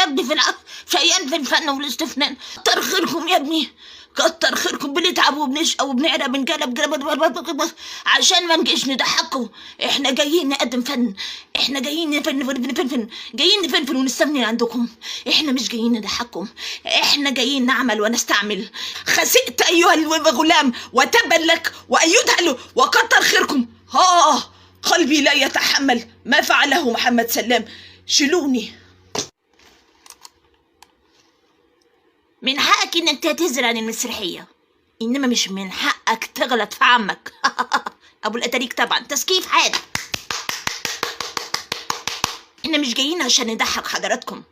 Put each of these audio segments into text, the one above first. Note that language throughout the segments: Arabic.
يا ابني شقيان في الفن والاستفنان. كتر خيركم يا ابني، كتر خيركم. بنتعب وبنشقى وبنعرق بنجلب عشان ما نجيش نضحكوا. احنا جايين نقدم فن، احنا جايين نفن، جايين نفنفن ونستفنن عندكم. احنا مش جايين نضحكم، احنا جايين نعمل ونستعمل. خسئت ايها الغلام وتبا لك وايدها له، وكتر خيركم. قلبي لا يتحمل ما فعله محمد سلام. شيلوني. من حقك انك تعتذر عن المسرحية، انما مش من حقك تغلط في عمك. ابو الاتاريك طبعا تسكيف حاد. احنا مش جايين عشان نضحك حضراتكم،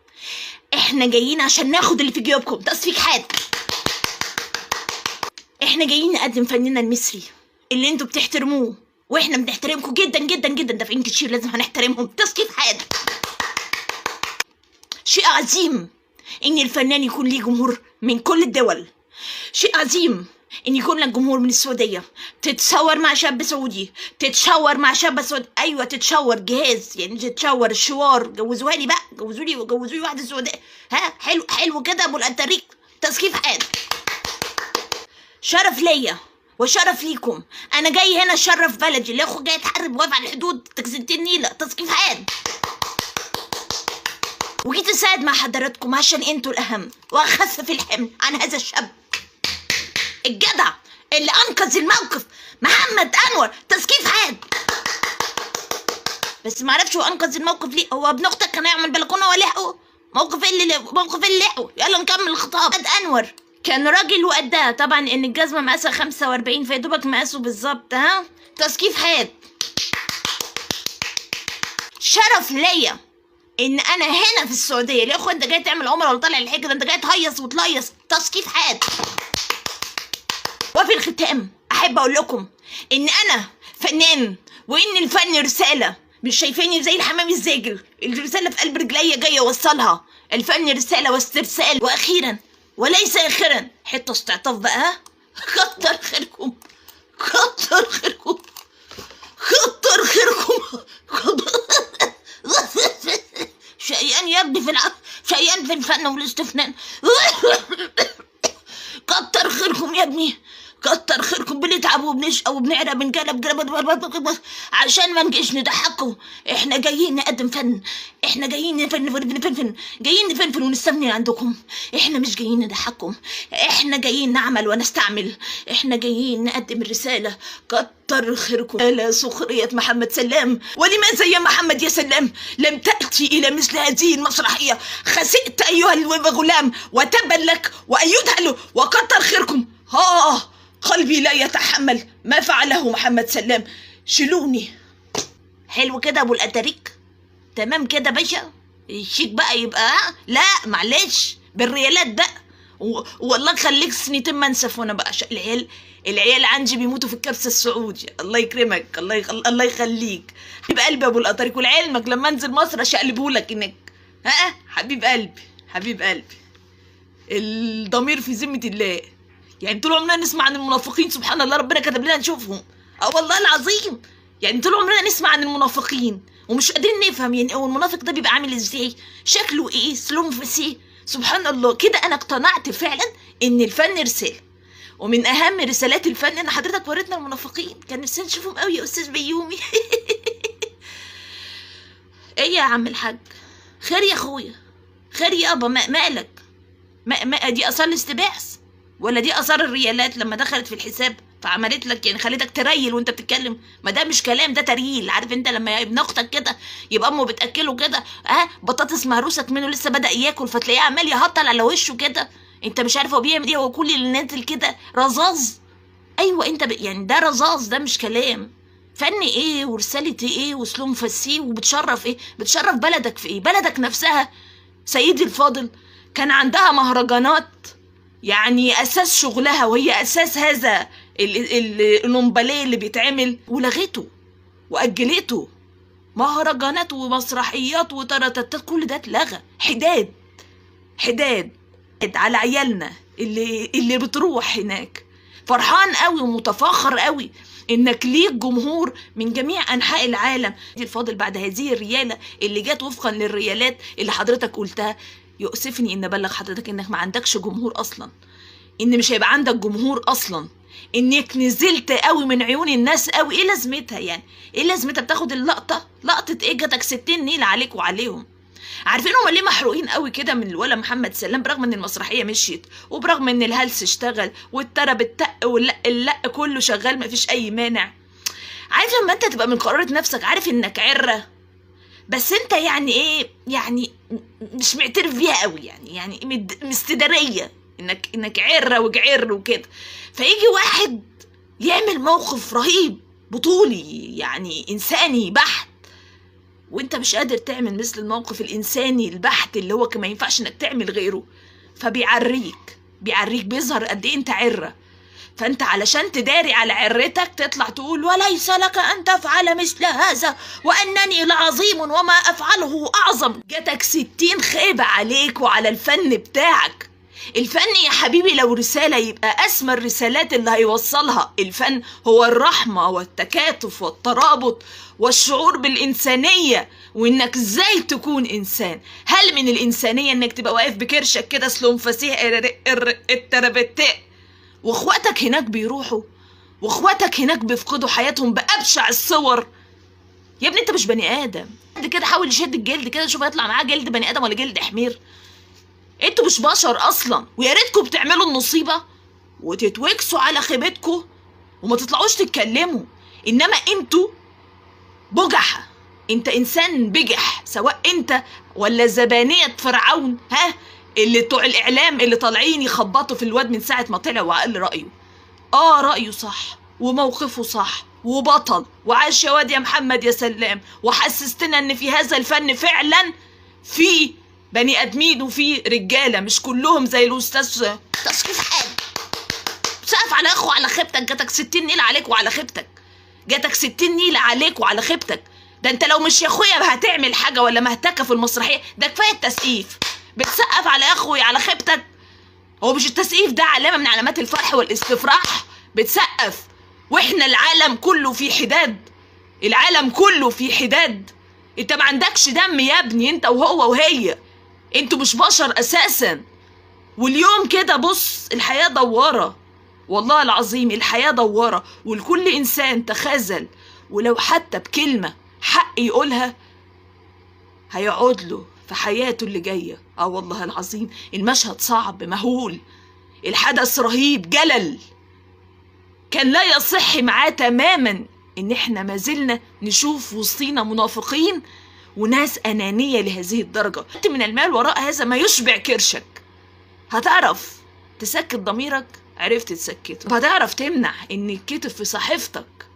احنا جايين عشان ناخد اللي في جيوبكم. تصفيق حاد. احنا جايين نقدم فننا المصري اللي انتوا بتحترموه، واحنا بنحترمكم جدا جدا جدا. دافعين كتير لازم هنحترمهم. تسكيف حاد. شيء عظيم ان الفنان يكون ليه جمهور من كل الدول. شيء عظيم ان يكون لك جمهور من السعوديه، تتصور مع شاب سعودي، تتشاور مع شاب سعودي. ايوه تتشاور جهاز، يعني تتشاور الشوار. جوزوها لي بقى، جوزوا لي واحده سعوديه. حلو حلو كده ابو الاتاريك. تسكيف حاد. شرف ليا وشرف ليكم. انا جاي هنا اشرف بلدي. اللي اخو جاي يتحارب واقف على الحدود تكسنتين نيله. تسكيف حاد. وجيت اساعد مع حضراتكم عشان انتوا الاهم، واخفف الحمل عن هذا الشاب الجدع اللي انقذ الموقف، محمد انور. تسكيف حاد. بس معرفش هو انقذ الموقف ليه. هو ابن اختك كان يعمل بلكونه ولحقه؟ موقف اللي لحقه. يلا نكمل الخطاب. محمد انور كان راجل وقدها طبعا، ان الجزمه مقاسها 45 فيا دوبك مقاسه بالظبط. تسكيف حاد. شرف ليا ان انا هنا في السعوديه. ليه يا اخو انت جاي تعمل عمره ولا طالع الحج؟ ده انت جاي تهيص وتليص. تسكيف حاد. وفي الختام احب اقول لكم ان انا فنان، وان الفن رساله. مش شايفيني زي الحمام الزاجل؟ الرساله في قلب رجليا جايه اوصلها. الفن رساله واسترسال. واخيرا وليس اخرا حته استعطاف بقى. كتر خيركم، كتر خيركم، كتر خيركم. شقيان يا ابني شقيان في الفن والاستفنان. كتر خيركم يا ابني، كتر خيركم. بنتعب وبنشقى وبنعرق بنجلب عشان ما نجيش نضحكوا. احنا جايين نقدم فن، احنا جايين نفنفن، جايين نفنفن ونستفنن عندكم. احنا مش جايين نضحكم، احنا جايين نعمل ونستعمل. احنا جايين نقدم الرسالة. كتر خيركم. لا سخرية محمد سلام. ولماذا يا محمد يا سلام لم تأتي إلى مثل هذه المسرحية؟ خسئت أيها الغلام وتبا لك وأيدها له، وكتر خيركم. قلبي لا يتحمل ما فعله محمد سلام. شيلوني. حلو كده ابو الاتاريك. تمام كده باشا. الشيك بقى يبقى لا معلش بالريالات بقى. والله خليك سنتين منسف وانا بقى العيال عندي بيموتوا في الكبسه السعودي. الله يكرمك، الله يخليك حبيب قلبي ابو الاتاريك. ولعلمك لما انزل مصر اشقلبهولك هناك. حبيب قلبي، حبيب قلبي. الضمير في ذمه الله. يعني طول عمرنا نسمع عن المنافقين. سبحان الله ربنا كتب لنا نشوفهم. والله العظيم. يعني طول عمرنا نسمع عن المنافقين ومش قادرين نفهم يعني هو المنافق ده بيبقى عامل ازاي، شكله ايه، سلوم في سبحان الله كده. انا اقتنعت فعلا ان الفن رساله، ومن اهم رسالات الفن ان حضرتك وريتنا المنافقين. كان نفسنا نشوفهم قوي يا استاذ بيومي. ايه يا عم الحاج؟ خير يا اخويا، خير يابا. مالك؟ ما دي اثار الاستباحث ولا دي اثار الريالات لما دخلت في الحساب فعملت لك يعني خليتك تريل وانت بتتكلم؟ ما ده مش كلام، ده تريل. عارف انت لما ابن اختك كده يبقى امه بتاكله كده بطاطس مهروسه منه لسه بدا ياكل، فتلاقيه عمال يهطل على وشه كده. انت مش عارف هو بيعمل ايه. هو كل اللي نازل كده رذاذ. ايوه انت يعني ده رذاذ، ده مش كلام. فن ايه ورساله ايه وسلوم فسيه وبتشرف ايه؟ بتشرف بلدك في ايه؟ بلدك نفسها سيدي الفاضل كان عندها مهرجانات يعني اساس شغلها، وهي اساس هذا النمبليه اللي بيتعمل، ولغته واجلته. مهرجانات ومسرحيات وترتتات كل ده اتلغى. حداد على عيالنا اللي بتروح هناك. فرحان قوي ومتفاخر قوي انك ليك جمهور من جميع انحاء العالم. الفاضل بعد هذه الرياله اللي جت وفقا للريالات اللي حضرتك قلتها، يؤسفني ان ابلغ حضرتك انك ما عندكش جمهور اصلا، ان مش هيبقى عندك جمهور اصلا، انك نزلت قوي من عيون الناس قوي. ايه لازمتها يعني؟ ايه لازمتها؟ بتاخد اللقطه، لقطه ايه؟ جاتك 60 نيله عليك وعليهم. عارفين هما ليه محروقين قوي كده من الولا محمد سلام؟ برغم ان المسرحيه مشيت، وبرغم ان الهلس اشتغل والترب التق واللق كله شغال، مفيش اي مانع. عارف لما انت تبقى من قرارة نفسك عارف انك عره، بس انت يعني ايه يعني مش معترف بيها قوي، يعني مستداريه انك عره وجعر وكده. فيجي واحد يعمل موقف رهيب بطولي يعني انساني بحت، وانت مش قادر تعمل مثل الموقف الانساني البحت اللي هو ما ينفعش انك تعمل غيره، فبيعريك بيظهر قد ايه انت عره. فانت علشان تداري على عرتك تطلع تقول وليس لك ان تفعل مثل هذا وانني لعظيم وما افعله اعظم. جاتك 60 خيبة عليك وعلى الفن بتاعك. الفن يا حبيبي لو رسالة يبقى اسمى الرسالات اللي هيوصلها الفن هو الرحمة والتكاتف والترابط والشعور بالإنسانية، وإنك إزاي تكون إنسان. هل من الإنسانية إنك تبقى واقف بكرشك كده سلوم فسيح التربتاء واخواتك هناك بيروحوا، واخواتك هناك بيفقدوا حياتهم بأبشع الصور؟ يا ابني انت مش بني ادم. حد كده حاول يشد الجلد كده شوف هيطلع معاه جلد بني ادم ولا جلد حمير. انتوا مش بشر اصلا، ويا ريتكم بتعملوا النصيبه وتتوكسوا على خيبتكم وما تطلعوش تتكلموا. انما انتوا بجحة، انت انسان بجح، سواء انت ولا زبانية فرعون اللي بتوع الاعلام اللي طالعين يخبطوا في الواد من ساعة ما طلع وقال رأيه. رأيه صح وموقفه صح وبطل وعاش يا واد يا محمد يا سلام، وحسستنا ان في هذا الفن فعلا في بني ادمين وفي رجالة مش كلهم زي الاستاذ تشخيص حاد. سقف على اخو على خيبتك، جاتك 60 نيلة عليك وعلى خيبتك، جاتك 60 نيلة عليك وعلى خيبتك. ده انت لو مش يا اخويا هتعمل حاجة ولا مهتكة في المسرحية، ده كفاية التسقيف. بتسقف على اخوي على خيبتك؟ هو مش التسقيف ده علامة من علامات الفرح والاستفراح؟ بتسقف واحنا العالم كله في حداد، العالم كله في حداد. انت ما عندكش دم يا ابني، انت وهو وهي، انتوا مش بشر اساسا. واليوم كده بص الحياة دوارة، والله العظيم الحياة دوارة، والكل انسان تخاذل ولو حتى بكلمة حق يقولها هيقعد له في حياته اللي جاية. والله العظيم المشهد صعب مهول، الحدث رهيب جلل، كان لا يصح معاه تماما ان احنا ما زلنا نشوف وسطينا منافقين وناس انانية لهذه الدرجة. انت من المال وراء هذا ما يشبع كرشك. هتعرف تسكت ضميرك؟ عرفت تسكته. هتعرف تمنع ان يتكتب في صحيفتك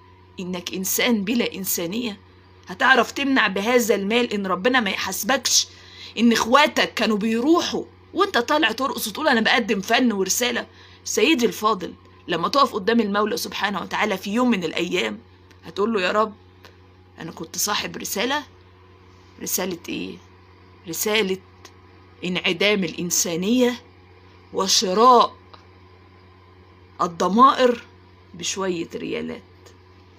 انك انسان بلا انسانية؟ هتعرف تمنع بهذا المال ان ربنا ما يحاسبكش ان اخواتك كانوا بيروحوا وانت طالع ترقص وتقول انا بقدم فن ورسالة؟ سيدي الفاضل، لما تقف قدام المولى سبحانه وتعالى في يوم من الايام هتقول له يا رب انا كنت صاحب رسالة. رسالة ايه؟ رسالة انعدام الانسانية وشراء الضمائر بشوية ريالات.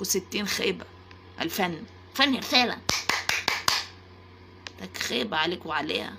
60 خيبة. الفن رسالة، لك خيبة عليك وعليها.